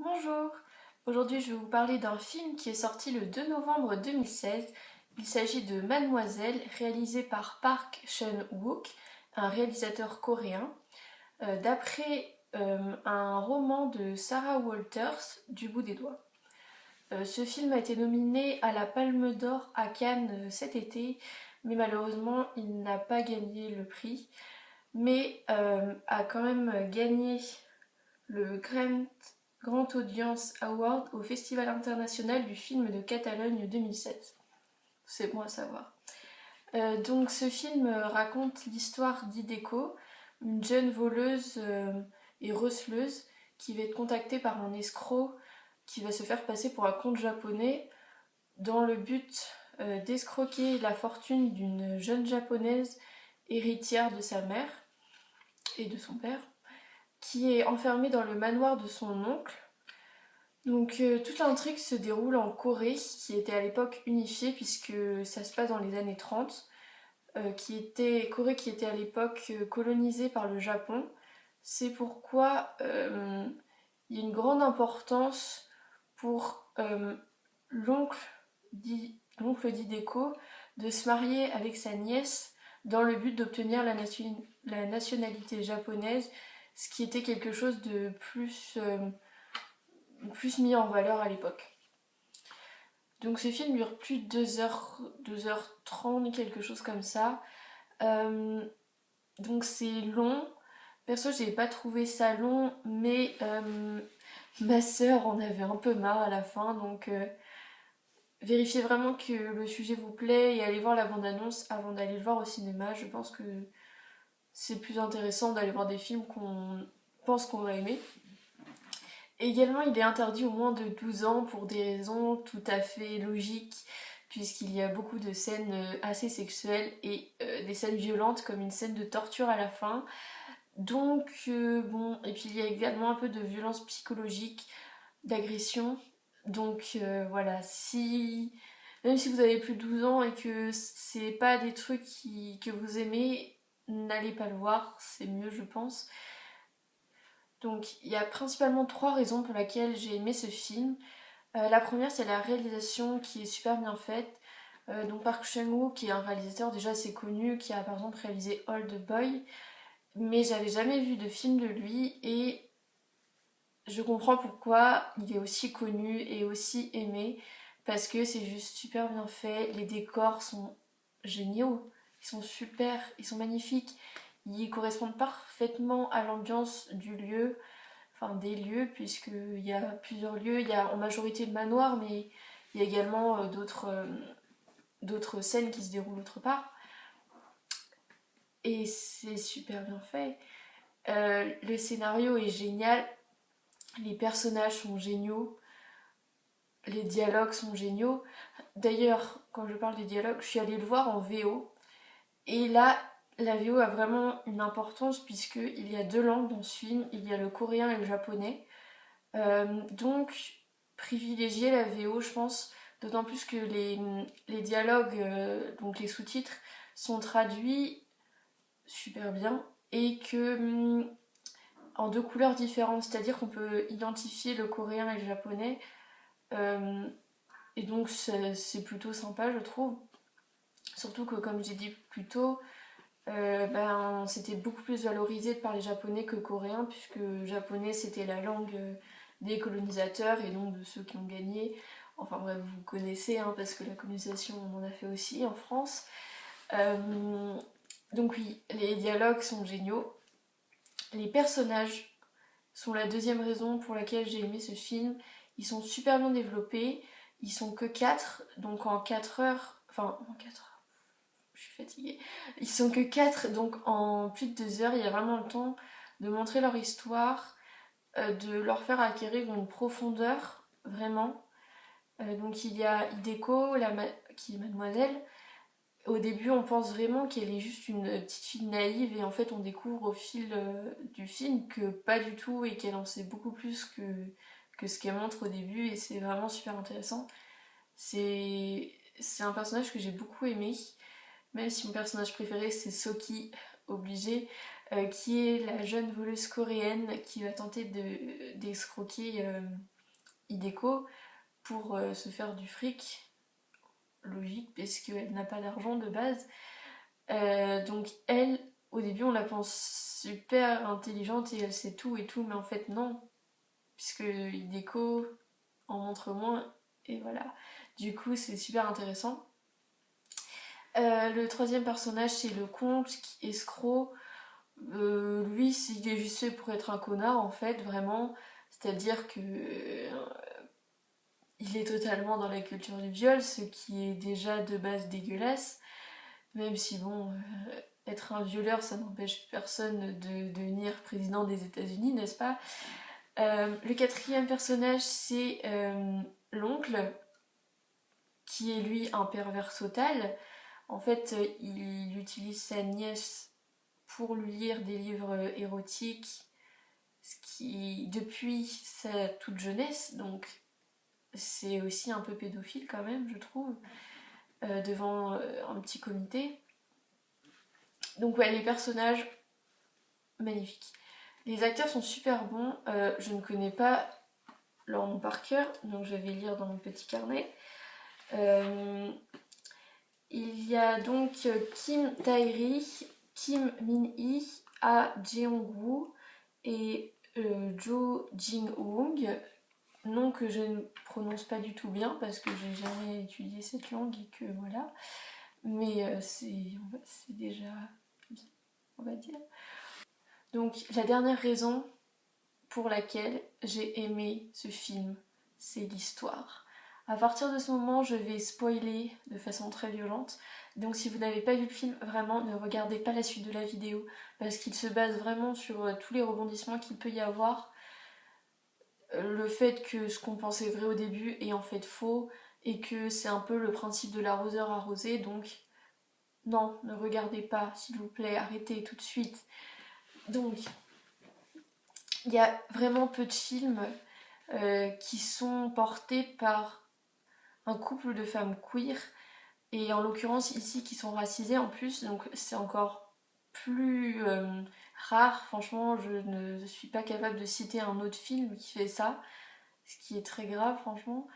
Bonjour, aujourd'hui je vais vous parler d'un film qui est sorti le 2 novembre 2016. Il s'agit de Mademoiselle, réalisé par Park Chan-wook, un réalisateur coréen, d'après un roman de Sarah Walters, Du bout des doigts. Ce film a été nominé à la Palme d'Or à Cannes cet été, mais malheureusement il n'a pas gagné le prix, mais a quand même gagné le Grand Audience Award au Festival international du film de Catalogne 2007. C'est bon à savoir. Donc ce film raconte l'histoire d'Hideko, une jeune voleuse et receleuse qui va être contactée par un escroc qui va se faire passer pour un comte japonais dans le but d'escroquer la fortune d'une jeune japonaise héritière de sa mère et de son père, qui est enfermée dans le manoir de son oncle. Donc toute l'intrigue se déroule en Corée, qui était à l'époque unifiée puisque ça se passe dans les années 30, Corée qui était à l'époque colonisée par le Japon. C'est pourquoi il y a une grande importance pour l'oncle d'Hideko de se marier avec sa nièce dans le but d'obtenir la nationalité japonaise, ce qui était quelque chose de plus mis en valeur à l'époque. Donc ce film dure plus de 2h30, quelque chose comme ça. Donc c'est long. Perso, j'ai pas trouvé ça long, mais ma sœur en avait un peu marre à la fin, donc vérifiez vraiment que le sujet vous plaît et allez voir la bande-annonce avant d'aller le voir au cinéma. Je pense que c'est plus intéressant d'aller voir des films qu'on pense qu'on va aimer. Également, il est interdit aux moins de 12 ans pour des raisons tout à fait logiques, puisqu'il y a beaucoup de scènes assez sexuelles et des scènes violentes comme une scène de torture à la fin. Donc, bon, et puis il y a également un peu de violence psychologique, d'agression. Donc voilà, même si vous avez plus de 12 ans et que c'est pas des trucs que vous aimez, n'allez pas le voir, c'est mieux je pense. Donc il y a principalement trois raisons pour lesquelles j'ai aimé ce film. La première, c'est la réalisation qui est super bien faite. Donc Park Chan-wook qui est un réalisateur déjà assez connu, qui a par exemple réalisé Old Boy, mais j'avais jamais vu de film de lui et je comprends pourquoi il est aussi connu et aussi aimé, parce que c'est juste super bien fait, les décors sont géniaux, ils sont super, ils sont magnifiques, ils correspondent parfaitement à l'ambiance du lieu, enfin des lieux, puisqu'il y a plusieurs lieux, il y a en majorité le manoir, mais il y a également d'autres scènes qui se déroulent autre part. Et c'est super bien fait. Le scénario est génial, les personnages sont géniaux, les dialogues sont géniaux. D'ailleurs, quand je parle des dialogues, je suis allée le voir en VO. Et là, la VO a vraiment une importance puisqu'il y a deux langues dans ce film, il y a le coréen et le japonais. Donc, privilégier la VO, je pense, d'autant plus que les dialogues, donc les sous-titres, sont traduits super bien et que en deux couleurs différentes, c'est-à-dire qu'on peut identifier le coréen et le japonais. Euh, et donc c'est plutôt sympa, je trouve. Surtout que, comme j'ai dit plus tôt, c'était beaucoup plus valorisé de parler japonais que coréen, puisque le japonais c'était la langue des colonisateurs et donc de ceux qui ont gagné. Enfin bref, vous connaissez, hein, parce que la colonisation on en a fait aussi en France. Donc oui, les dialogues sont géniaux. Les personnages sont la deuxième raison pour laquelle j'ai aimé ce film. Ils sont super bien développés. Ils sont que 4, donc en 4 heures. Enfin, en 4 heures. Je suis fatiguée. Ils sont que 4, donc en plus de 2 heures, il y a vraiment le temps de montrer leur histoire, de leur faire acquérir une profondeur, vraiment. Donc il y a Hideko, qui est mademoiselle. Au début, on pense vraiment qu'elle est juste une petite fille naïve et en fait, on découvre au fil du film que pas du tout et qu'elle en sait beaucoup plus que ce qu'elle montre au début et c'est vraiment super intéressant. C'est un personnage que j'ai beaucoup aimé, même si mon personnage préféré c'est Soki, obligé, qui est la jeune voleuse coréenne qui va tenter d'escroquer Hideko pour se faire du fric, logique, parce qu'elle n'a pas d'argent de base. Donc elle, au début on la pense super intelligente et elle sait tout et tout, mais en fait non, puisque Hideko en montre moins, et voilà. Du coup c'est super intéressant. Le troisième personnage c'est le comte qui escroc. Lui il est juste fait pour être un connard en fait, vraiment. C'est-à-dire que il est totalement dans la culture du viol, ce qui est déjà de base dégueulasse. Même si bon, être un violeur ça n'empêche personne de devenir président des États-Unis, n'est-ce pas? Le quatrième personnage c'est l'oncle, qui est lui un pervers total. En fait, il utilise sa nièce pour lui lire des livres érotiques, ce qui depuis sa toute jeunesse, donc c'est aussi un peu pédophile quand même, je trouve, devant un petit comité. Donc ouais, les personnages, magnifiques. Les acteurs sont super bons, je ne connais pas leur nom par cœur, donc je vais lire dans mon petit carnet. Il y a donc Kim Tae-ri, Kim Min-hee, Ah Jeong-woo et Jo Jin-woong, nom que je ne prononce pas du tout bien parce que j'ai jamais étudié cette langue et que voilà, mais c'est déjà bien, on va dire. Donc la dernière raison pour laquelle j'ai aimé ce film, c'est l'histoire. À partir de ce moment, je vais spoiler de façon très violente. Donc si vous n'avez pas vu le film, vraiment ne regardez pas la suite de la vidéo parce qu'il se base vraiment sur tous les rebondissements qu'il peut y avoir. Le fait que ce qu'on pensait vrai au début est en fait faux et que c'est un peu le principe de l'arroseur arrosé. Donc non, ne regardez pas, s'il vous plaît, arrêtez tout de suite. Donc il y a vraiment peu de films qui sont portés par un couple de femmes queer, et en l'occurrence ici qui sont racisées en plus, donc c'est encore plus rare. Franchement, je ne suis pas capable de citer un autre film qui fait ça, ce qui est très grave franchement,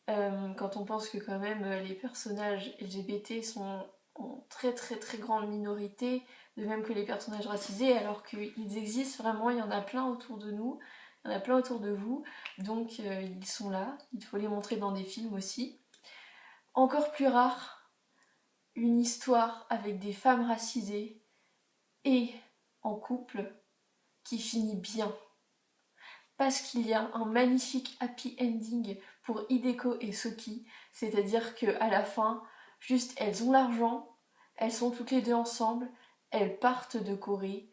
quand on pense que quand même les personnages LGBT sont en très très très grande minorité, de même que les personnages racisés, alors qu'ils existent vraiment, il y en a plein autour de nous, il y en a plein autour de vous, donc ils sont là, il faut les montrer dans des films aussi. Encore plus rare, une histoire avec des femmes racisées et en couple qui finit bien. Parce qu'il y a un magnifique happy ending pour Hideko et Soki, c'est-à-dire qu'à la fin, juste elles ont l'argent, elles sont toutes les deux ensemble, elles partent de Corée,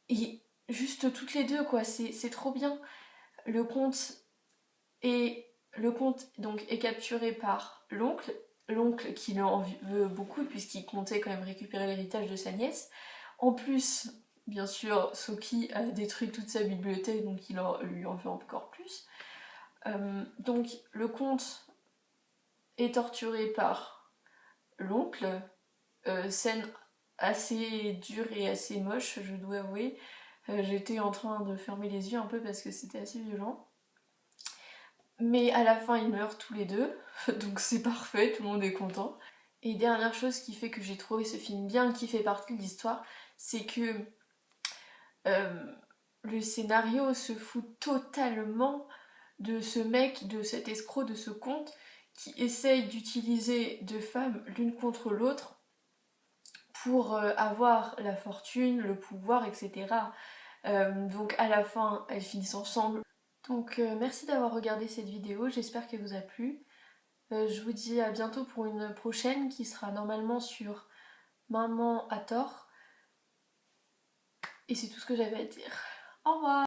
et juste toutes les deux quoi, c'est trop bien. Le comte donc est capturé par l'oncle qui lui en veut beaucoup puisqu'il comptait quand même récupérer l'héritage de sa nièce. En plus, bien sûr, Soki a détruit toute sa bibliothèque, donc il lui en veut encore plus. Donc le comte est torturé par l'oncle, scène assez dure et assez moche, je dois avouer. J'étais en train de fermer les yeux un peu parce que c'était assez violent. Mais à la fin, ils meurent tous les deux, donc c'est parfait, tout le monde est content. Et dernière chose qui fait que j'ai trouvé ce film bien, qui fait partie de l'histoire, c'est que le scénario se fout totalement de ce mec, de cet escroc, de ce comte, qui essaye d'utiliser deux femmes l'une contre l'autre pour avoir la fortune, le pouvoir, etc. Donc à la fin, elles finissent ensemble. Donc merci d'avoir regardé cette vidéo, j'espère qu'elle vous a plu. Je vous dis à bientôt pour une prochaine qui sera normalement sur Maman a tort. Et c'est tout ce que j'avais à dire. Au revoir!